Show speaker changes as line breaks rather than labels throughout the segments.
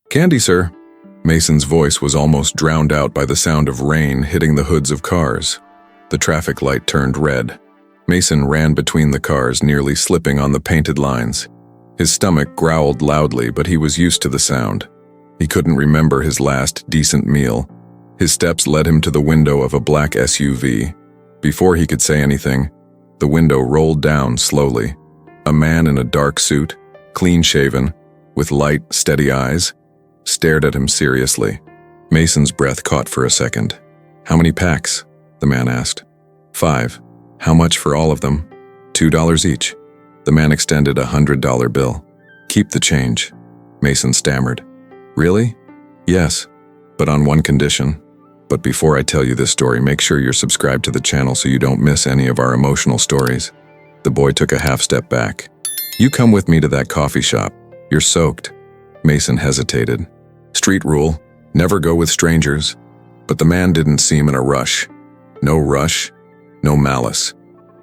Candy, sir. Mason's voice was almost drowned out by the sound of rain hitting the hoods of cars. The traffic light turned red. Mason ran between the cars, nearly slipping on the painted lines. His stomach growled loudly, but he was used to the sound. He couldn't remember his last decent meal. His steps led him to the window of a black SUV. Before he could say anything, the window rolled down slowly. A man in a dark suit, clean-shaven, with light, steady eyes, stared at him seriously. Mason's breath caught for a second. "How many packs?" the man asked. "5. How much for all of them?" $2 each. The man extended a $100 bill. "Keep the change," Mason stammered. "Really?" "Yes, but on one condition. But before I tell you this story, make sure you're subscribed to the channel so you don't miss any of our emotional stories." The boy took a half step back. "You come with me to that coffee shop. You're soaked." Mason hesitated. "Street rule, never go with strangers." But the man didn't seem in a rush. No rush, no malice.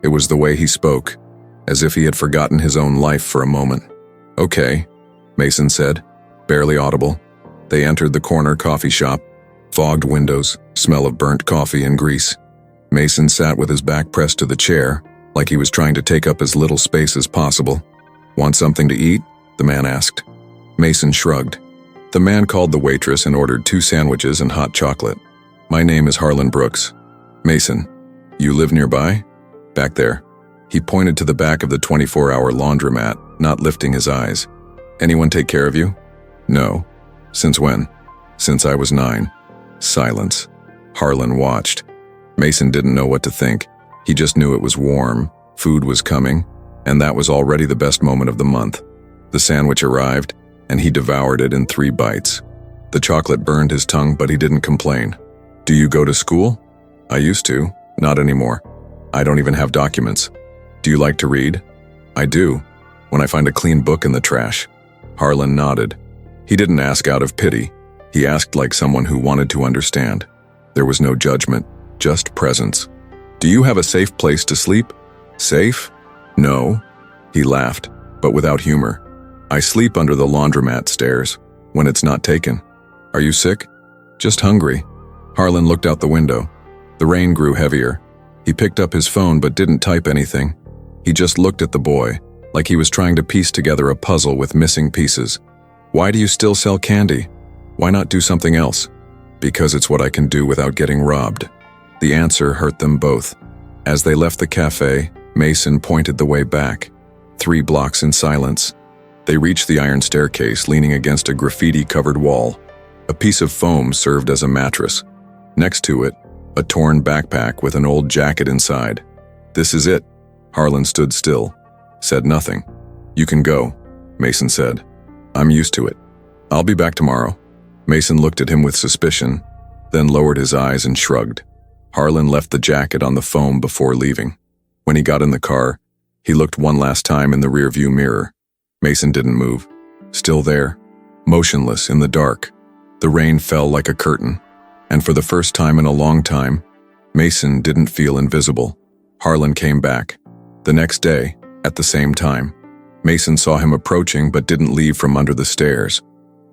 It was the way he spoke, as if he had forgotten his own life for a moment. "Okay," Mason said, barely audible. They entered the corner coffee shop. Fogged windows, smell of burnt coffee and grease. Mason sat with his back pressed to the chair, like he was trying to take up as little space as possible. "Want something to eat?" the man asked. Mason shrugged. The man called the waitress and ordered 2 sandwiches and hot chocolate. "My name is Harlan Brooks." "Mason, you live nearby?" "Back there." He pointed to the back of the 24-hour laundromat, not lifting his eyes. "Anyone take care of you?" "No." "Since when?" "Since I was 9. Silence. Harlan watched. Mason didn't know what to think. He just knew it was warm, food was coming, and that was already the best moment of the month. The sandwich arrived, and he devoured it in 3 bites. The chocolate burned his tongue, but he didn't complain. "Do you go to school?" "I used to. Not anymore. I don't even have documents." "Do you like to read?" "I do. When I find a clean book in the trash." Harlan nodded. He didn't ask out of pity. He asked like someone who wanted to understand. There was no judgment, just presence. "Do you have a safe place to sleep?" "Safe? No." He laughed, but without humor. "I sleep under the laundromat stairs, when it's not taken." "Are you sick?" "Just hungry." Harlan looked out the window. The rain grew heavier. He picked up his phone but didn't type anything. He just looked at the boy, like he was trying to piece together a puzzle with missing pieces. "Why do you still sell candy? Why not do something else?" "Because it's what I can do without getting robbed." The answer hurt them both. As they left the cafe, Mason pointed the way back. 3 blocks in silence. They reached the iron staircase leaning against a graffiti-covered wall. A piece of foam served as a mattress. Next to it, a torn backpack with an old jacket inside. "This is it." Harlan stood still, said nothing. "You can go," Mason said. "I'm used to it. I'll be back tomorrow." Mason looked at him with suspicion, then lowered his eyes and shrugged. Harlan left the jacket on the foam before leaving. When he got in the car, he looked one last time in the rearview mirror. Mason didn't move. Still there, motionless in the dark. The rain fell like a curtain, and for the first time in a long time, Mason didn't feel invisible. Harlan came back. The next day, at the same time, Mason saw him approaching but didn't leave from under the stairs.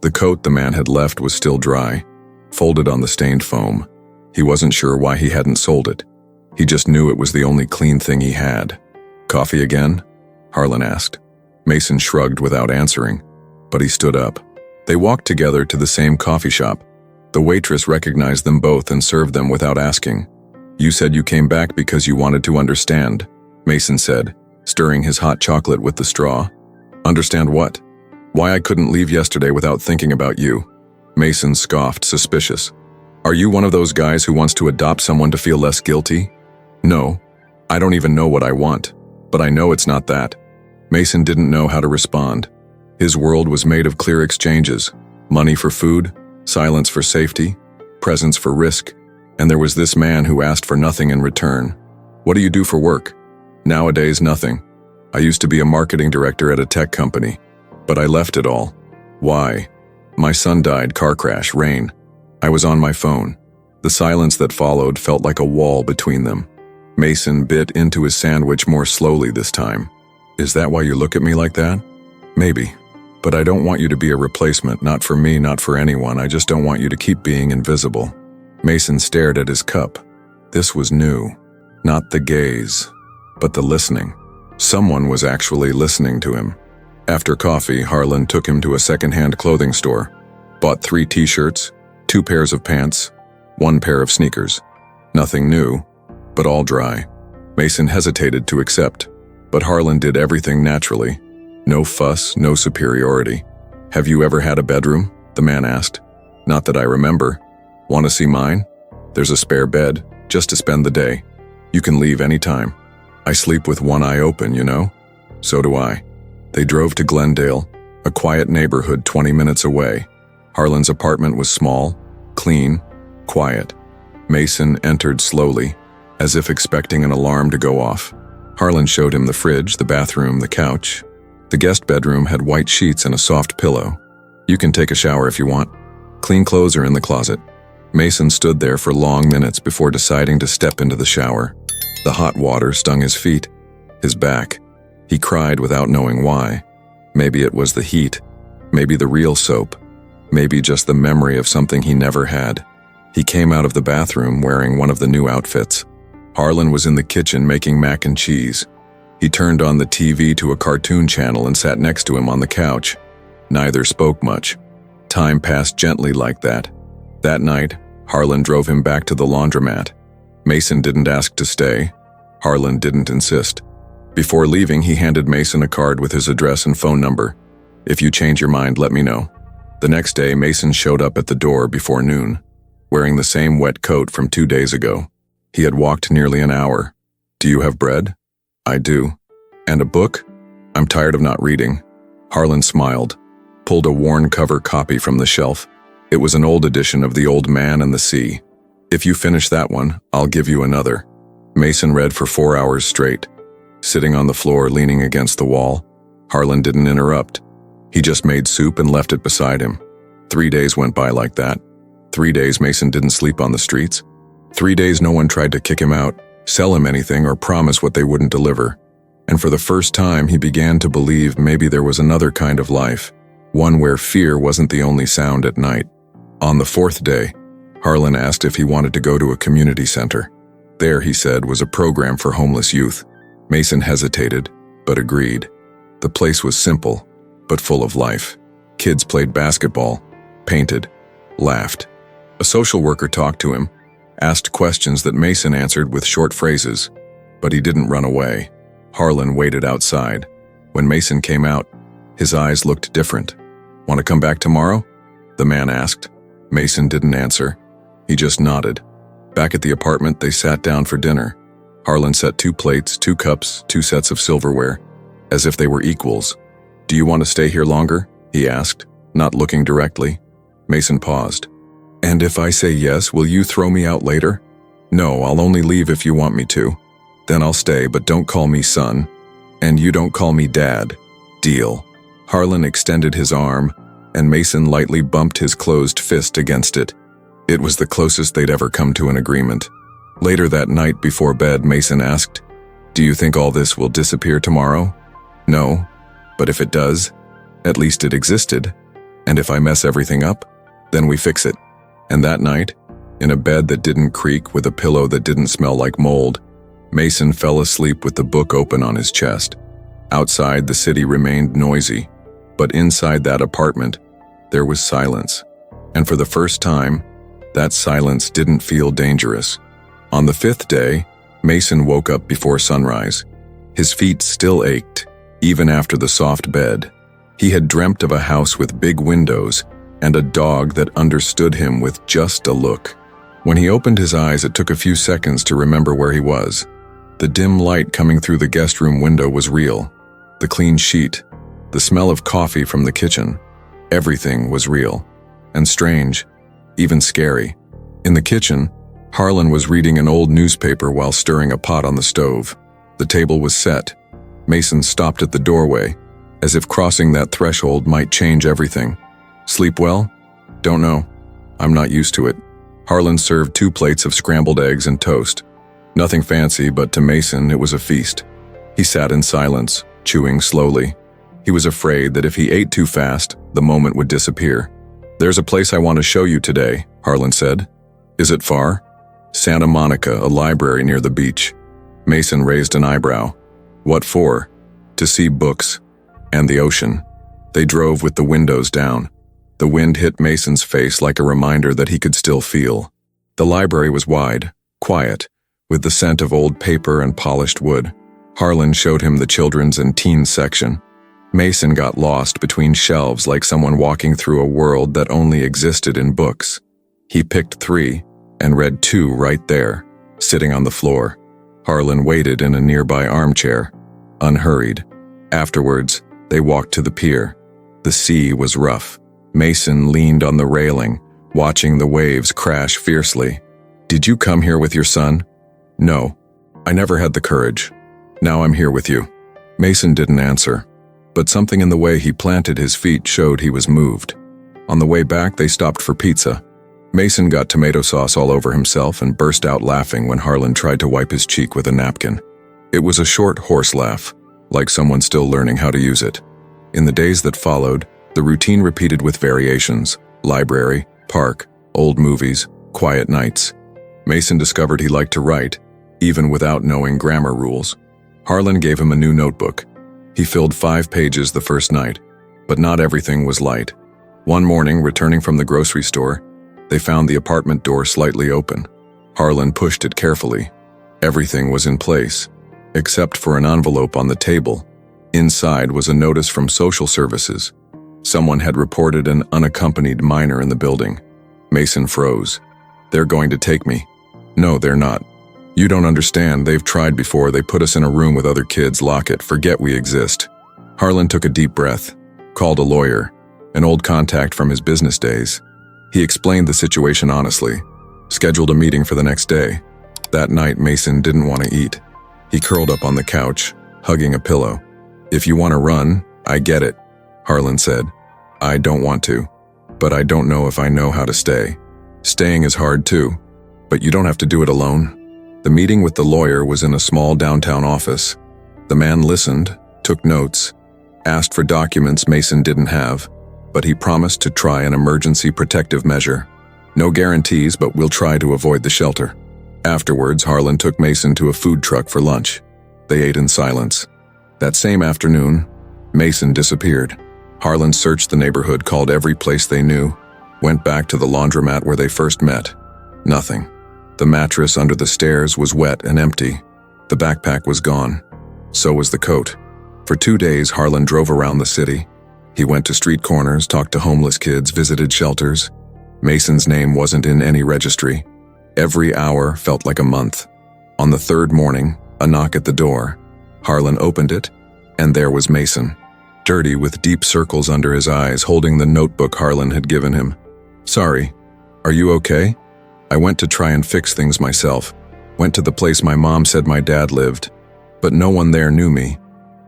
The coat the man had left was still dry, folded on the stained foam. He wasn't sure why he hadn't sold it. He just knew it was the only clean thing he had. "Coffee again?" Harlan asked. Mason shrugged without answering, but he stood up. They walked together to the same coffee shop. The waitress recognized them both and served them without asking. "You said you came back because you wanted to understand," Mason said, stirring his hot chocolate with the straw. "Understand what?" "Why I couldn't leave yesterday without thinking about you." Mason scoffed, suspicious. "Are you one of those guys who wants to adopt someone to feel less guilty?" "No. I don't even know what I want, but I know it's not that." Mason didn't know how to respond. His world was made of clear exchanges: money for food, silence for safety, presence for risk, and there was this man who asked for nothing in return. "What do you do for work?" "Nowadays, nothing. I used to be a marketing director at a tech company, but I left it all." "Why?" "My son died, car crash, rain. I was on my phone." The silence that followed felt like a wall between them. Mason bit into his sandwich more slowly this time. "Is that why you look at me like that?" "Maybe." But I don't want you to be a replacement, not for me, not for anyone. I just don't want you to keep being invisible. Mason stared at his cup. This was new. Not the gaze, but the listening. Someone was actually listening to him. After coffee, Harlan took him to a second-hand clothing store, bought 3 t-shirts, 2 pairs of pants, 1 pair of sneakers. Nothing new, but all dry. Mason hesitated to accept, but Harlan did everything naturally. No fuss, no superiority. "Have you ever had a bedroom?" the man asked. "Not that I remember. Want to see mine? There's a spare bed, just to spend the day. You can leave any time. I sleep with one eye open, you know?" "So do I." They drove to Glendale, a quiet neighborhood 20 minutes away. Harlan's apartment was small, clean, quiet. Mason entered slowly, as if expecting an alarm to go off. Harlan showed him the fridge, the bathroom, the couch. The guest bedroom had white sheets and a soft pillow. "You can take a shower if you want. Clean clothes are in the closet." Mason stood there for long minutes before deciding to step into the shower. The hot water stung his feet, his back. He cried without knowing why. Maybe it was the heat, maybe the real soap, maybe just the memory of something he never had. He came out of the bathroom wearing one of the new outfits. Harlan was in the kitchen making mac and cheese. He turned on the TV to a cartoon channel and sat next to him on the couch. Neither spoke much. Time passed gently like that. That night, Harlan drove him back to the laundromat. Mason didn't ask to stay. Harlan didn't insist. Before leaving, he handed Mason a card with his address and phone number. "If you change your mind, let me know." The next day, Mason showed up at the door before noon, wearing the same wet coat from 2 days ago. He had walked nearly an hour. "Do you have bread?" "I do." "And a book?" "I'm tired of not reading." Harlan smiled, pulled a worn cover copy from the shelf. It was an old edition of The Old Man and the Sea. "If you finish that one, I'll give you another." Mason read for 4 hours straight. Sitting on the floor, leaning against the wall, Harlan didn't interrupt. He just made soup and left it beside him. 3 days went by like that. 3 days Mason didn't sleep on the streets. 3 days no one tried to kick him out, sell him anything, or promise what they wouldn't deliver. And for the first time, he began to believe maybe there was another kind of life, one where fear wasn't the only sound at night. On the 4th day, Harlan asked if he wanted to go to a community center. There, he said, was a program for homeless youth. Mason hesitated, but agreed. The place was simple, but full of life. Kids played basketball, painted, laughed. A social worker talked to him, asked questions that Mason answered with short phrases, but he didn't run away. Harlan waited outside. When Mason came out, his eyes looked different. "Want to come back tomorrow?" the man asked. Mason didn't answer. He just nodded. Back at the apartment, they sat down for dinner. Harlan set 2 plates, 2 cups, 2 sets of silverware, as if they were equals. "Do you want to stay here longer?" he asked, not looking directly. Mason paused. "And if I say yes, will you throw me out later?" "No, I'll only leave if you want me to. Then I'll stay, but don't call me son. And you don't call me dad. Deal." Harlan extended his arm, and Mason lightly bumped his closed fist against it. It was the closest they'd ever come to an agreement. Later that night before bed, Mason asked, "Do you think all this will disappear tomorrow?" "No, but if it does, at least it existed. And if I mess everything up, then we fix it." And that night, in a bed that didn't creak with a pillow that didn't smell like mold, Mason fell asleep with the book open on his chest. Outside, the city remained noisy, but inside that apartment, there was silence. And for the first time, that silence didn't feel dangerous. On the 5th day, Mason woke up before sunrise. His feet still ached, even after the soft bed. He had dreamt of a house with big windows and a dog that understood him with just a look. When he opened his eyes, it took a few seconds to remember where he was. The dim light coming through the guest room window was real. The clean sheet, the smell of coffee from the kitchen, everything was real. And strange, even scary. In the kitchen, Harlan was reading an old newspaper while stirring a pot on the stove. The table was set. Mason stopped at the doorway, as if crossing that threshold might change everything. "Sleep well?" "Don't know. I'm not used to it." Harlan served 2 plates of scrambled eggs and toast. Nothing fancy, but to Mason it was a feast. He sat in silence, chewing slowly. He was afraid that if he ate too fast, the moment would disappear. "There's a place I want to show you today," Harlan said. "Is it far?" "Santa Monica, a library near the beach." Mason raised an eyebrow. "What for?" "To see books. And the ocean." They drove with the windows down. The wind hit Mason's face like a reminder that he could still feel. The library was wide, quiet, with the scent of old paper and polished wood. Harlan showed him the children's and teens section. Mason got lost between shelves like someone walking through a world that only existed in books. He picked 3 and read 2 right there, sitting on the floor. Harlan waited in a nearby armchair, unhurried. Afterwards, they walked to the pier. The sea was rough. Mason leaned on the railing, watching the waves crash fiercely. "Did you come here with your son?" "No. I never had the courage. Now I'm here with you." Mason didn't answer, but something in the way he planted his feet showed he was moved. On the way back, they stopped for pizza. Mason got tomato sauce all over himself and burst out laughing when Harlan tried to wipe his cheek with a napkin. It was a short horse laugh, like someone still learning how to use it. In the days that followed, the routine repeated with variations: library, park, old movies, quiet nights. Mason discovered he liked to write, even without knowing grammar rules. Harlan gave him a new notebook. He filled 5 pages the first night, but not everything was light. One morning, returning from the grocery store, they found the apartment door slightly open. Harlan pushed it carefully. Everything was in place, except for an envelope on the table. Inside was a notice from social services. Someone had reported an unaccompanied minor in the building. Mason froze. "They're going to take me." "No, they're not. You don't understand. They've tried before. They put us in a room with other kids. Lock it. Forget we exist." Harlan took a deep breath, called a lawyer, an old contact from his business days. He explained the situation honestly, scheduled a meeting for the next day. That night, Mason didn't want to eat. He curled up on the couch, hugging a pillow. "If you want to run, I get it," Harlan said. "I don't want to, but I don't know if I know how to stay. Staying is hard too, but you don't have to do it alone." The meeting with the lawyer was in a small downtown office. The man listened, took notes, asked for documents Mason didn't have, but he promised to try an emergency protective measure. "No guarantees, but we'll try to avoid the shelter." Afterwards, Harlan took Mason to a food truck for lunch. They ate in silence. That same afternoon, Mason disappeared. Harlan searched the neighborhood, called every place they knew, went back to the laundromat where they first met. Nothing. The mattress under the stairs was wet and empty. The backpack was gone. So was the coat. For 2 days, Harlan drove around the city. He went to street corners, talked to homeless kids, visited shelters. Mason's name wasn't in any registry. Every hour felt like a month. On the 3rd morning, a knock at the door. Harlan opened it, and there was Mason, dirty with deep circles under his eyes, holding the notebook Harlan had given him. "Sorry. Are you okay? I went to try and fix things myself. Went to the place my mom said my dad lived, but no one there knew me.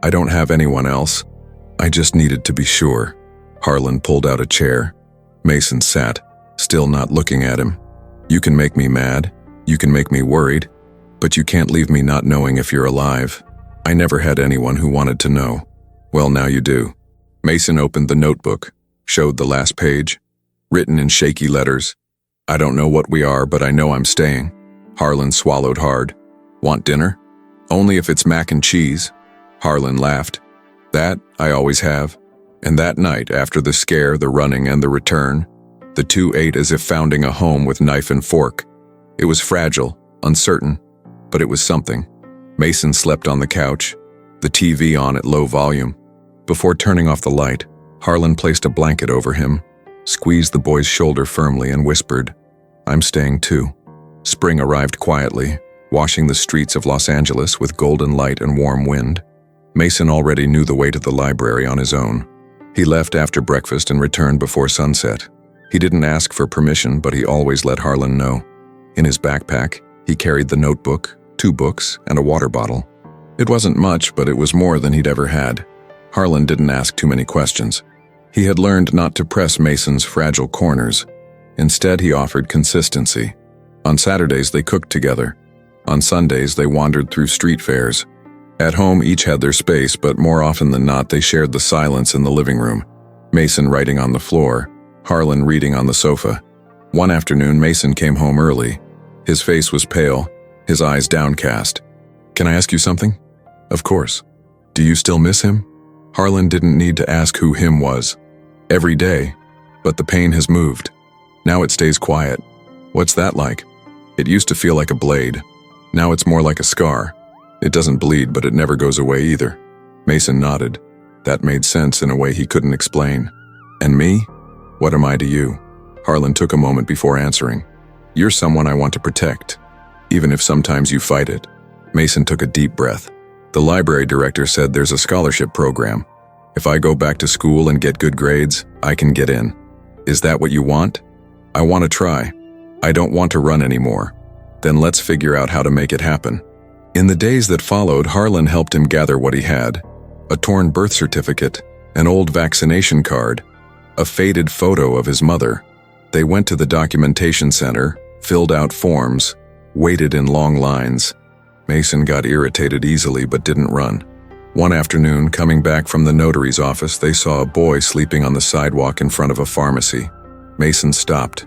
I don't have anyone else. I just needed to be sure." Harlan pulled out a chair. Mason sat, still not looking at him. "You can make me mad. You can make me worried. But you can't leave me not knowing if you're alive. I never had anyone who wanted to know. Well, now you do." Mason opened the notebook, showed the last page, written in shaky letters. "I don't know what we are, but I know I'm staying." Harlan swallowed hard. "Want dinner?" "Only if it's mac and cheese." Harlan laughed. "That I always have." And that night, after the scare, the running, and the return, the two ate as if founding a home with knife and fork. It was fragile, uncertain, but it was something. Mason slept on the couch, the TV on at low volume. Before turning off the light, Harlan placed a blanket over him, squeezed the boy's shoulder firmly, and whispered, "I'm staying too." Spring arrived quietly, washing the streets of Los Angeles with golden light and warm wind. Mason already knew the way to the library on his own. He left after breakfast and returned before sunset. He didn't ask for permission, but he always let Harlan know. In his backpack, he carried the notebook, 2 books, and a water bottle. It wasn't much, but it was more than he'd ever had. Harlan didn't ask too many questions. He had learned not to press Mason's fragile corners. Instead, he offered consistency. On Saturdays, they cooked together. On Sundays, they wandered through street fairs. At home, each had their space, but more often than not, they shared the silence in the living room. Mason writing on the floor, Harlan reading on the sofa. One afternoon, Mason came home early. His face was pale, his eyes downcast. "Can I ask you something?" "Of course." "Do you still miss him?" Harlan didn't need to ask who him was. "Every day. But the pain has moved. Now it stays quiet." "What's that like?" "It used to feel like a blade. Now it's more like a scar. It doesn't bleed, but it never goes away either." Mason nodded. That made sense in a way he couldn't explain. "And me? What am I to you?" Harlan took a moment before answering. "You're someone I want to protect, even if sometimes you fight it." Mason took a deep breath. "The library director said there's a scholarship program. If I go back to school and get good grades, I can get in. Is that what you want?" "I want to try. I don't want to run anymore." "Then let's figure out how to make it happen." In the days that followed, Harlan helped him gather what he had: a torn birth certificate, an old vaccination card, a faded photo of his mother. They went to the documentation center, filled out forms, waited in long lines. Mason got irritated easily but didn't run. One afternoon, coming back from the notary's office, they saw a boy sleeping on the sidewalk in front of a pharmacy. Mason stopped,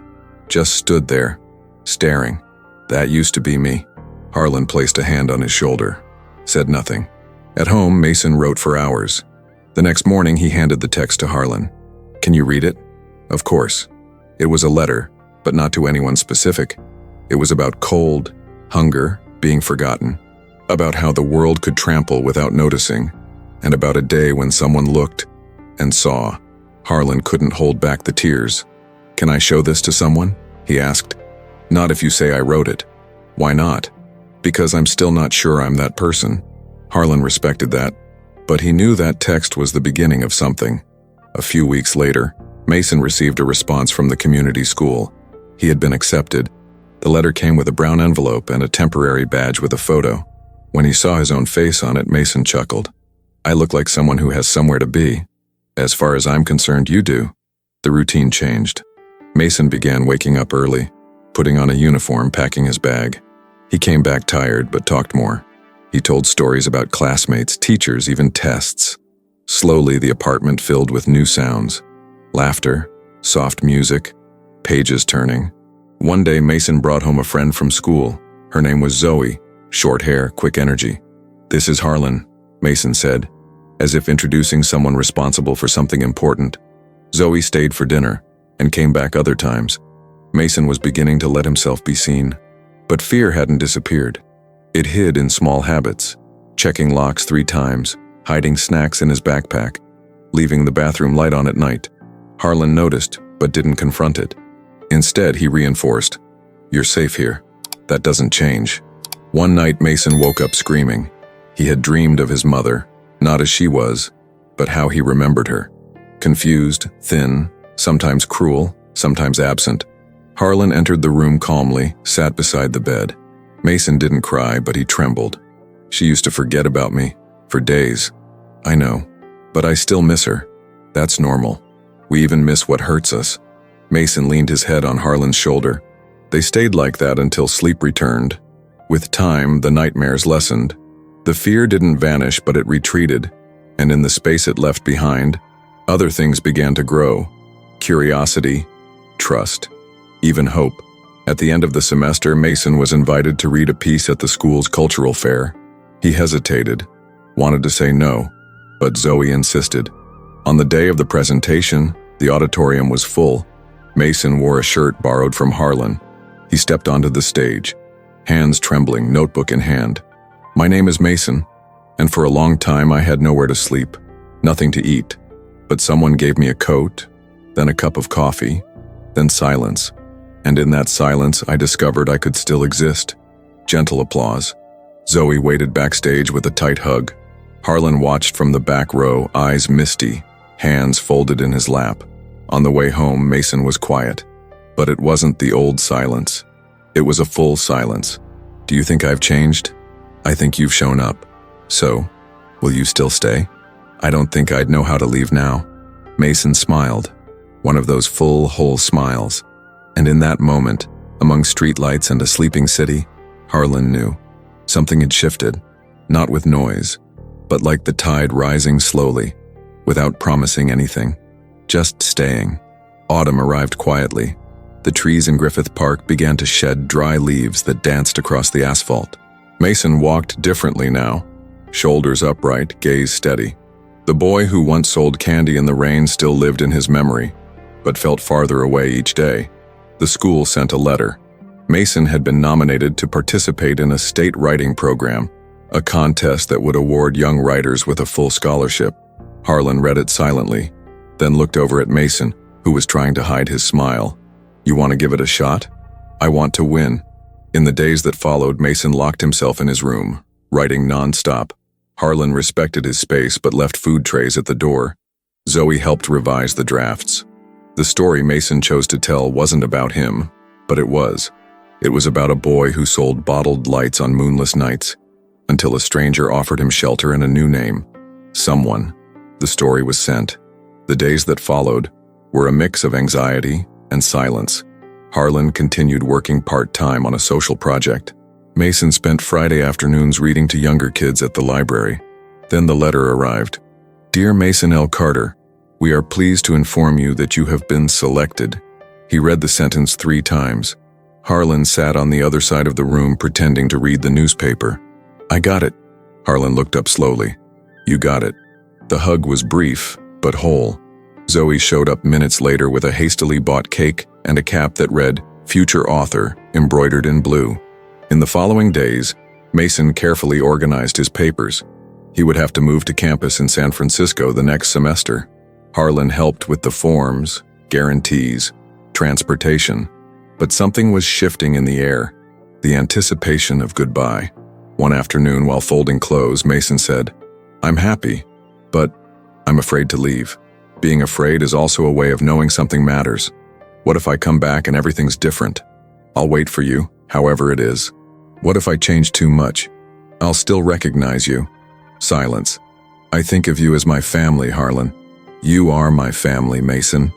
just stood there, staring. "That used to be me." Harlan placed a hand on his shoulder, said nothing. At home, Mason wrote for hours. The next morning, he handed the text to Harlan. "Can you read it?" "Of course." It was a letter, but not to anyone specific. It was about cold, hunger, being forgotten, about how the world could trample without noticing, and about a day when someone looked and saw. Harlan couldn't hold back the tears. "Can I show this to someone?" he asked. "Not if you say I wrote it." "Why not?" "Because I'm still not sure I'm that person." Harlan respected that, but he knew that text was the beginning of something. A few weeks later, Mason received a response from the community school. He had been accepted. The letter came with a brown envelope and a temporary badge with a photo. When he saw his own face on it, Mason chuckled. "I look like someone who has somewhere to be. As far as I'm concerned, you do." The routine changed. Mason began waking up early, putting on a uniform, packing his bag. He came back tired, but talked more. He told stories about classmates, teachers, even tests. Slowly, the apartment filled with new sounds. Laughter, soft music, pages turning. One day, Mason brought home a friend from school. Her name was Zoe, short hair, quick energy. "This is Harlan," Mason said, as if introducing someone responsible for something important. Zoe stayed for dinner and came back other times. Mason was beginning to let himself be seen. But fear hadn't disappeared. It hid in small habits, checking locks 3 times, hiding snacks in his backpack, leaving the bathroom light on at night. Harlan noticed, but didn't confront it. Instead, he reinforced, "You're safe here. That doesn't change." One night, Mason woke up screaming. He had dreamed of his mother, not as she was, but how he remembered her. Confused, thin, sometimes cruel, sometimes absent. Harlan entered the room calmly, sat beside the bed. Mason didn't cry, but he trembled. "She used to forget about me, for days." "I know, but I still miss her. That's normal. We even miss what hurts us." Mason leaned his head on Harlan's shoulder. They stayed like that until sleep returned. With time, the nightmares lessened. The fear didn't vanish, but it retreated, and in the space it left behind, other things began to grow. Curiosity, trust, even hope. At the end of the semester, Mason was invited to read a piece at the school's cultural fair. He hesitated, wanted to say no, but Zoe insisted. On the day of the presentation, the auditorium was full. Mason wore a shirt borrowed from Harlan. He stepped onto the stage, hands trembling, notebook in hand. "My name is Mason, and for a long time I had nowhere to sleep, nothing to eat. But someone gave me a coat, then a cup of coffee, then silence. And in that silence, I discovered I could still exist." Gentle applause. Zoe waited backstage with a tight hug. Harlan watched from the back row, eyes misty, hands folded in his lap. On the way home, Mason was quiet. But it wasn't the old silence. It was a full silence. "Do you think I've changed?" "I think you've shown up. So, will you still stay?" "I don't think I'd know how to leave now." Mason smiled, one of those full, whole smiles. And in that moment, among streetlights and a sleeping city, Harlan knew. Something had shifted. not with noise, but like the tide rising slowly, without promising anything, just staying. Autumn arrived quietly. The trees in Griffith Park began to shed dry leaves that danced across the asphalt. Mason walked differently now, shoulders upright, gaze steady. The boy who once sold candy in the rain still lived in his memory, but felt farther away each day. The school sent a letter. Mason had been nominated to participate in a state writing program, a contest that would award young writers with a full scholarship. Harlan read it silently, then looked over at Mason, who was trying to hide his smile. "You want to give it a shot?" "I want to win." In the days that followed, Mason locked himself in his room, writing non-stop. Harlan respected his space but left food trays at the door. Zoe helped revise the drafts. The story Mason chose to tell wasn't about him, but it was. It was about a boy who sold bottled lights on moonless nights, until a stranger offered him shelter and a new name. Someone. The story was sent. The days that followed were a mix of anxiety and silence. Harlan continued working part-time on a social project. Mason spent Friday afternoons reading to younger kids at the library. Then the letter arrived. "Dear Mason L. Carter, we are pleased to inform you that you have been selected." He read the sentence 3 times. Harlan sat on the other side of the room pretending to read the newspaper. "I got it." Harlan looked up slowly. "You got it." The hug was brief, but whole. Zoe showed up minutes later with a hastily bought cake and a cap that read, "Future Author," embroidered in blue. In the following days, Mason carefully organized his papers. He would have to move to campus in San Francisco the next semester. Harlan helped with the forms, guarantees, transportation. But something was shifting in the air, the anticipation of goodbye. One afternoon, while folding clothes, Mason said, "I'm happy, but I'm afraid to leave. Being afraid is also a way of knowing something matters. What if I come back and everything's different? I'll wait for you, however it is. What if I change too much? I'll still recognize you." Silence. "I think of you as my family, Harlan." "You are my family, Mason."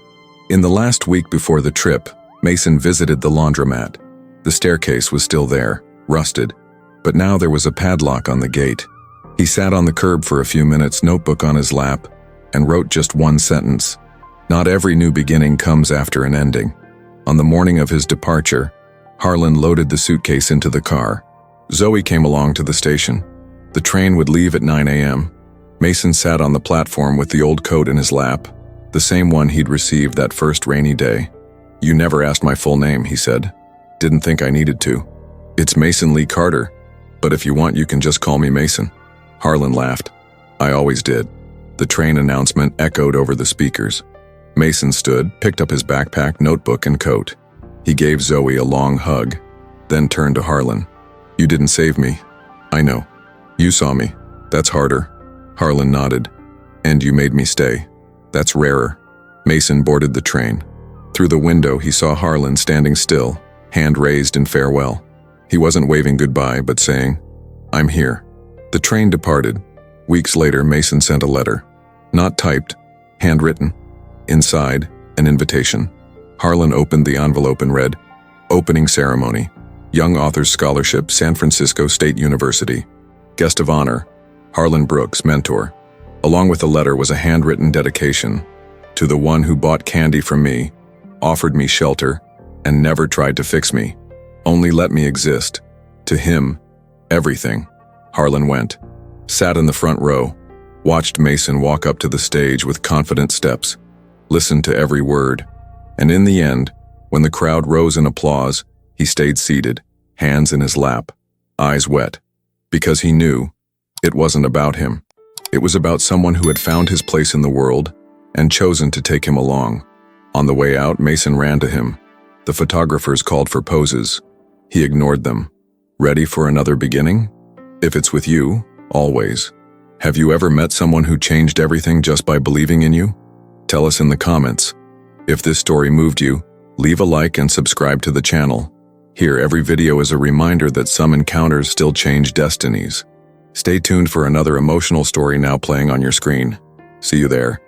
In the last week before the trip, Mason visited the laundromat. The staircase was still there, rusted, but now there was a padlock on the gate. He sat on the curb for a few minutes, notebook on his lap, and wrote just one sentence. Not every new beginning comes after an ending. On the morning of his departure, Harlan loaded the suitcase into the car. Zoe came along to the station. The train would leave at 9 a.m. Mason sat on the platform with the old coat in his lap, the same one he'd received that first rainy day. "You never asked my full name," he said. "Didn't think I needed to." "It's Mason Lee Carter, but if you want you can just call me Mason." Harlan laughed. "I always did." The train announcement echoed over the speakers. Mason stood, picked up his backpack, notebook, and coat. He gave Zoe a long hug, then turned to Harlan. "You didn't save me. I know. You saw me. That's harder." Harlan nodded. "And you made me stay. That's rarer." Mason boarded the train. Through the window, he saw Harlan standing still, hand raised in farewell. He wasn't waving goodbye, but saying, "I'm here." The train departed. Weeks later, Mason sent a letter. Not typed, handwritten. Inside, an invitation. Harlan opened the envelope and read, "Opening Ceremony. Young Authors Scholarship, San Francisco State University. Guest of honor, Harlan Brooks, mentor." Along with the letter was a handwritten dedication. "To the one who bought candy from me, offered me shelter, and never tried to fix me. Only let me exist. To him, everything." Harlan went, sat in the front row, watched Mason walk up to the stage with confident steps, listened to every word, and in the end, when the crowd rose in applause, he stayed seated, hands in his lap, eyes wet, because he knew it wasn't about him. It was about someone who had found his place in the world and chosen to take him along. On the way out, Mason ran to him. The photographers called for poses. He ignored them. Ready for another beginning? If it's with you, always. Have you ever met someone who changed everything just by believing in you? Tell us in the comments. If this story moved you, leave a like and subscribe to the channel. Here, every video is a reminder that some encounters still change destinies. Stay tuned for another emotional story now playing on your screen. See you there.